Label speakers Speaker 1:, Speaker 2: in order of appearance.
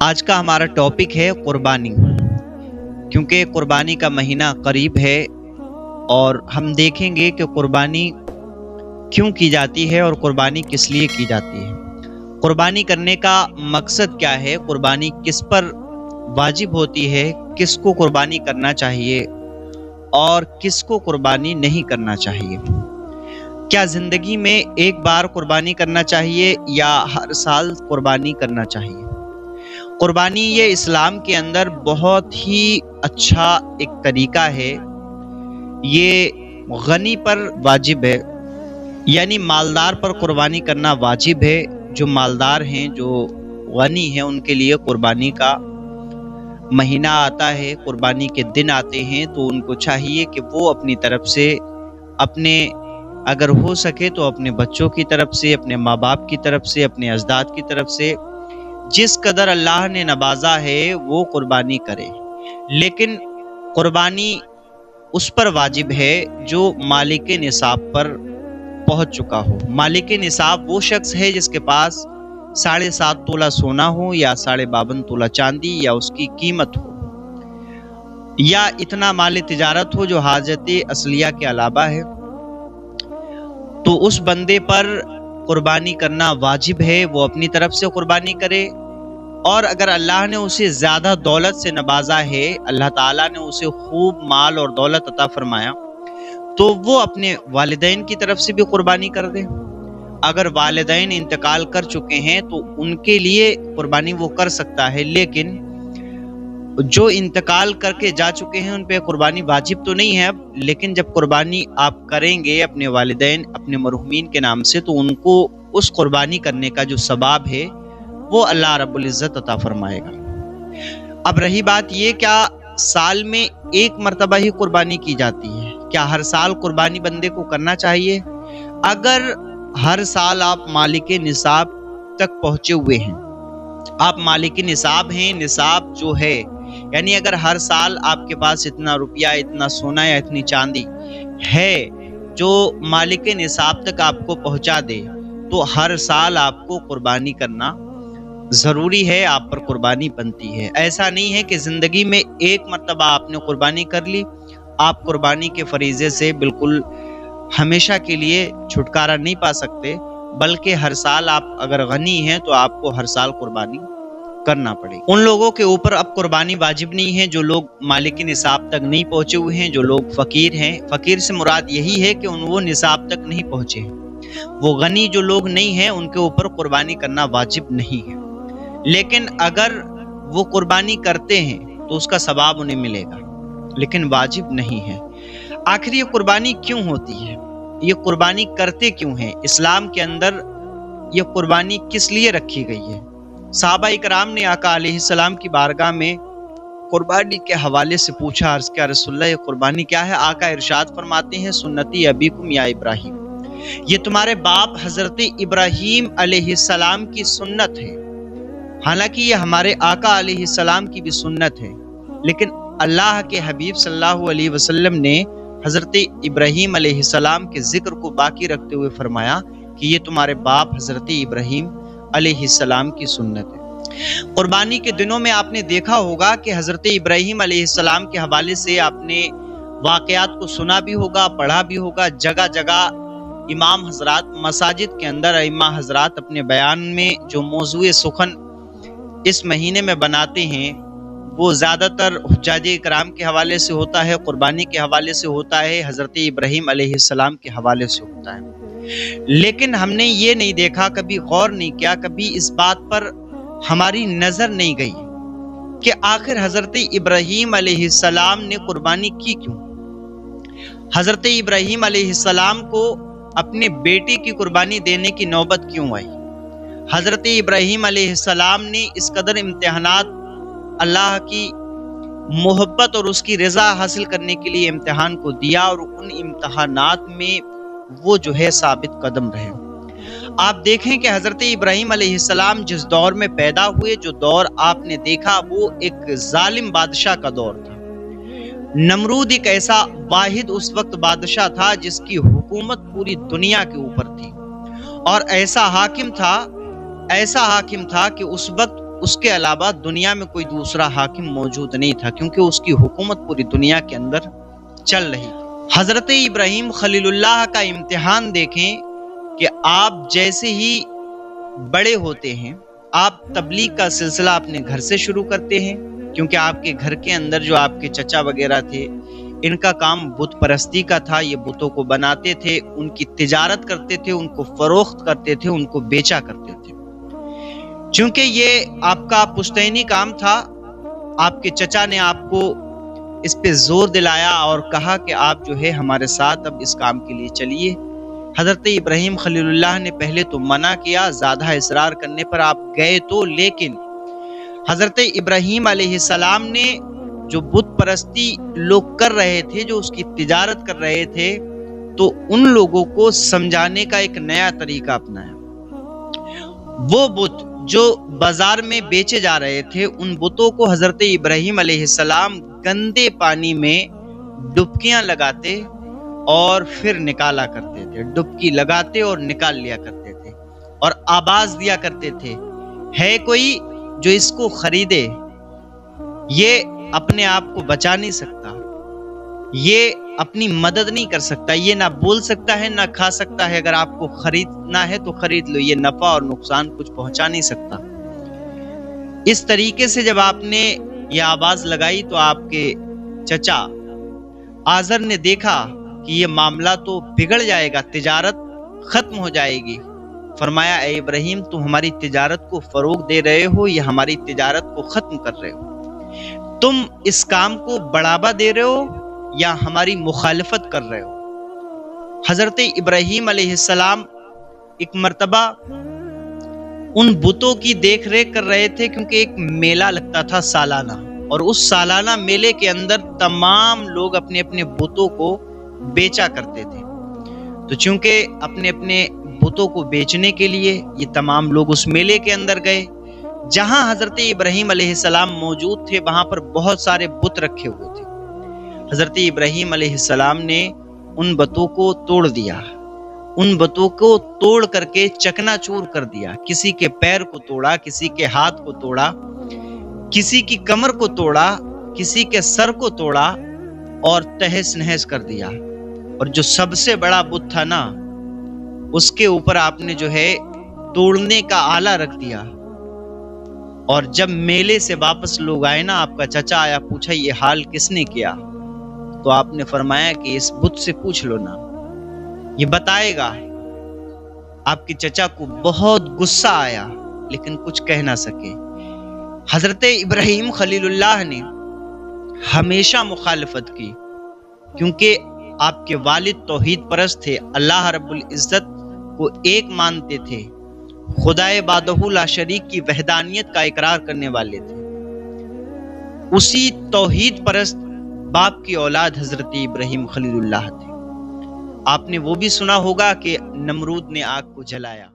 Speaker 1: آج کا ہمارا ٹاپک ہے قربانی، کیونکہ قربانی کا مہینہ قریب ہے اور ہم دیکھیں گے کہ قربانی کیوں کی جاتی ہے اور قربانی کس لیے کی جاتی ہے۔ قربانی کرنے کا مقصد کیا ہے، قربانی کس پر واجب ہوتی ہے، کس کو قربانی کرنا چاہیے اور کس کو قربانی نہیں کرنا چاہیے۔ کیا زندگی میں ایک بار قربانی کرنا چاہیے یا ہر سال قربانی کرنا چاہیے؟ قربانی یہ اسلام کے اندر بہت ہی اچھا ایک طریقہ ہے۔ یہ غنی پر واجب ہے، یعنی مالدار پر قربانی کرنا واجب ہے۔ جو مالدار ہیں، جو غنی ہیں، ان کے لیے قربانی کا مہینہ آتا ہے، قربانی کے دن آتے ہیں، تو ان کو چاہیے کہ وہ اپنی طرف سے اگر ہو سکے تو اپنے بچوں کی طرف سے، اپنے ماں باپ کی طرف سے، اپنے اجداد کی طرف سے جس قدر اللہ نے نوازا ہے وہ قربانی کرے۔ لیکن قربانی اس پر واجب ہے جو مالک نصاب پر پہنچ چکا ہو۔ مالک نصاب وہ شخص ہے جس کے پاس 7.5 تولہ سونا ہو یا 52.5 تولہ چاندی یا اس کی قیمت ہو، یا اتنا مال تجارت ہو جو حاجت اصلیہ کے علاوہ ہے، تو اس بندے پر قربانی کرنا واجب ہے، وہ اپنی طرف سے قربانی کرے۔ اور اگر اللہ نے اسے زیادہ دولت سے نوازا ہے، اللہ تعالیٰ نے اسے خوب مال اور دولت عطا فرمایا، تو وہ اپنے والدین کی طرف سے بھی قربانی کر دے۔ اگر والدین انتقال کر چکے ہیں تو ان کے لیے قربانی وہ کر سکتا ہے، لیکن جو انتقال کر کے جا چکے ہیں ان پہ قربانی واجب تو نہیں ہے اب۔ لیکن جب قربانی آپ کریں گے اپنے والدین، اپنے مرحومین کے نام سے، تو ان کو اس قربانی کرنے کا جو ثواب ہے وہ اللہ رب العزت عطا فرمائے گا۔ اب رہی بات یہ، کیا سال میں ایک مرتبہ ہی قربانی کی جاتی ہے؟ کیا ہر سال قربانی بندے کو کرنا چاہیے؟ اگر ہر سال آپ مالک نصاب تک پہنچے ہوئے ہیں، آپ مالک نصاب ہیں، نصاب جو ہے یعنی اگر ہر سال آپ کے پاس اتنا روپیہ، اتنا سونا یا اتنی چاندی ہے جو مالک نصاب تک آپ کو پہنچا دے، تو ہر سال آپ کو قربانی کرنا ضروری ہے، آپ پر قربانی بنتی ہے۔ ایسا نہیں ہے کہ زندگی میں ایک مرتبہ آپ نے قربانی کر لی، آپ قربانی کے فریضے سے بالکل ہمیشہ کے لیے چھٹکارا نہیں پا سکتے، بلکہ ہر سال آپ اگر غنی ہیں تو آپ کو ہر سال قربانی کرنا پڑے۔ ان لوگوں کے اوپر اب قربانی واجب نہیں ہے جو لوگ مالک نصاب تک نہیں پہنچے ہوئے ہیں، جو لوگ فقیر ہیں۔ فقیر سے مراد یہی ہے کہ وہ نصاب تک نہیں پہنچے ہیں۔ وہ غنی جو لوگ نہیں ہیں ان کے اوپر قربانی کرنا واجب نہیں ہے، لیکن اگر وہ قربانی کرتے ہیں تو اس کا ثواب انہیں ملے گا، لیکن واجب نہیں ہے۔ آخر یہ قربانی کیوں ہوتی ہے؟ یہ قربانی کرتے کیوں ہیں؟ اسلام کے اندر یہ قربانی کس لیے رکھی گئی ہے؟ صحابہ اکرام نے آقا علیہ السلام کی بارگاہ میں قربانی کے حوالے سے پوچھا، عرض کیا رسول اللہ، یہ قربانی کیا ہے؟ آقا ارشاد فرماتے ہیں، سنتی ابیکم یا ابراہیم، یہ تمہارے باپ حضرت ابراہیم علیہ السلام کی سنت ہے۔ حالانکہ یہ ہمارے آقا علیہ السلام کی بھی سنت ہے، لیکن اللہ کے حبیب صلی اللہ علیہ وسلم نے حضرت ابراہیم علیہ السلام کے ذکر کو باقی رکھتے ہوئے فرمایا کہ یہ تمہارے باپ حضرت ابراہیم علیہ السلام کی سنت ہے۔ قربانی کے دنوں میں آپ نے دیکھا ہوگا کہ حضرت ابراہیم علیہ السلام کے حوالے سے آپ نے واقعات کو سنا بھی ہوگا، پڑھا بھی ہوگا۔ جگہ جگہ امام حضرات مساجد کے اندر ائمہ حضرات اپنے بیان میں جو موضوع سخن اس مہینے میں بناتے ہیں وہ زیادہ تر حجاج کرام کے حوالے سے ہوتا ہے، قربانی کے حوالے سے ہوتا ہے، حضرت ابراہیم علیہ السلام کے حوالے سے ہوتا ہے۔ لیکن ہم نے یہ نہیں دیکھا، کبھی غور نہیں کیا، کبھی اس بات پر ہماری نظر نہیں گئی کہ آخر حضرت ابراہیم علیہ السلام نے قربانی کی کیوں؟ حضرت ابراہیم علیہ السلام کو اپنے بیٹے کی قربانی دینے کی نوبت کیوں آئی؟ حضرت ابراہیم علیہ السلام نے اس قدر امتحانات، اللہ کی محبت اور اس کی رضا حاصل کرنے کے لیے امتحان کو دیا، اور ان امتحانات میں وہ جو ہے ثابت قدم رہے۔ آپ دیکھیں کہ حضرت ابراہیم علیہ السلام جس دور میں پیدا ہوئے، جو دور آپ نے دیکھا، وہ ایک ظالم بادشاہ کا دور تھا۔ نمرود ایک ایسا واحد اس وقت بادشاہ تھا جس کی حکومت پوری دنیا کے اوپر تھی، اور ایسا حاکم تھا کہ اس وقت اس کے علاوہ دنیا میں کوئی دوسرا حاکم موجود نہیں تھا، کیونکہ اس کی حکومت پوری دنیا کے اندر چل رہی تھی۔ حضرت ابراہیم خلیل اللہ کا امتحان دیکھیں کہ آپ جیسے ہی بڑے ہوتے ہیں، آپ تبلیغ کا سلسلہ اپنے گھر سے شروع کرتے ہیں، کیونکہ آپ کے گھر کے اندر جو آپ کے چچا وغیرہ تھے، ان کا کام بت پرستی کا تھا، یہ بتوں کو بناتے تھے، ان کی تجارت کرتے تھے، ان کو فروخت کرتے تھے، ان کو بیچا کرتے تھے۔ چونکہ یہ آپ کا پشتینی کام تھا، آپ کے چچا نے آپ کو اس پہ زور دلایا اور کہا کہ آپ جو ہے ہمارے ساتھ اب اس کام کے لیے چلیے۔ حضرت ابراہیم خلیل اللہ نے پہلے تو منع کیا، زیادہ اصرار کرنے پر آپ گئے تو، لیکن حضرت ابراہیم علیہ السلام نے جو بت پرستی لوگ کر رہے تھے، جو اس کی تجارت کر رہے تھے، تو ان لوگوں کو سمجھانے کا ایک نیا طریقہ اپنایا۔ وہ بت جو بازار میں بیچے جا رہے تھے، ان بتوں کو حضرت ابراہیم علیہ السلام گندے پانی میں ڈبکیاں لگاتے اور پھر نکالا کرتے تھے، ڈبکی لگاتے اور نکال لیا کرتے تھے، اور آواز دیا کرتے تھے، ہے کوئی جو اس کو خریدے، یہ اپنے آپ کو بچا نہیں سکتا، یہ اپنی مدد نہیں کر سکتا، یہ نہ بول سکتا ہے نہ کھا سکتا ہے، اگر آپ کو خریدنا ہے تو خرید لو، یہ نفع اور نقصان کچھ پہنچا نہیں سکتا۔ اس طریقے سے جب آپ نے یہ آواز لگائی تو آپ کے چچا آزر نے دیکھا کہ یہ معاملہ تو بگڑ جائے گا، تجارت ختم ہو جائے گی۔ فرمایا اے ابراہیم، تم ہماری تجارت کو فروغ دے رہے ہو یا ہماری تجارت کو ختم کر رہے ہو؟ تم اس کام کو بڑھاوا دے رہے ہو یا ہماری مخالفت کر رہے ہو؟ حضرت ابراہیم علیہ السلام ایک مرتبہ ان بتوں کی دیکھ ریکھ کر رہے تھے، کیونکہ ایک میلہ لگتا تھا سالانہ، اور اس سالانہ میلے کے اندر تمام لوگ اپنے اپنے بتوں کو بیچا کرتے تھے۔ تو چونکہ اپنے اپنے بتوں کو بیچنے کے لیے یہ تمام لوگ اس میلے کے اندر گئے۔ جہاں حضرت ابراہیم علیہ السلام موجود تھے، وہاں پر بہت سارے بت رکھے ہوئے تھے۔ حضرت ابراہیم علیہ السلام نے ان بتوں کو توڑ دیا، ان بتوں کو توڑ کر کے چکنا چور کر دیا، کسی کے پیر کو توڑا، کسی کے ہاتھ کو توڑا، کسی کی کمر کو توڑا، کسی کے سر کو توڑا اور تہس نہس کر دیا۔ اور جو سب سے بڑا بت تھا نا، اس کے اوپر آپ نے جو ہے توڑنے کا آلہ رکھ دیا۔ اور جب میلے سے واپس لوگ آئے نا، آپ کا چچا آیا، پوچھا یہ حال کس نے کیا؟ تو آپ نے فرمایا کہ اس بت سے پوچھ لو نا، یہ بتائے گا۔ آپ کے چچا کو بہت غصہ آیا، لیکن کچھ کہہ نہ سکے۔ حضرت ابراہیم خلیل اللہ نے ہمیشہ مخالفت کی، کیونکہ آپ کے والد توحید پرست تھے، اللہ رب العزت کو ایک مانتے تھے، خدائے بادہ لا شریک کی وحدانیت کا اقرار کرنے والے تھے۔ اسی توحید پرست باپ کی اولاد حضرت ابراہیم خلیل اللہ تھے۔ آپ نے وہ بھی سنا ہوگا کہ نمرود نے آگ کو جلایا۔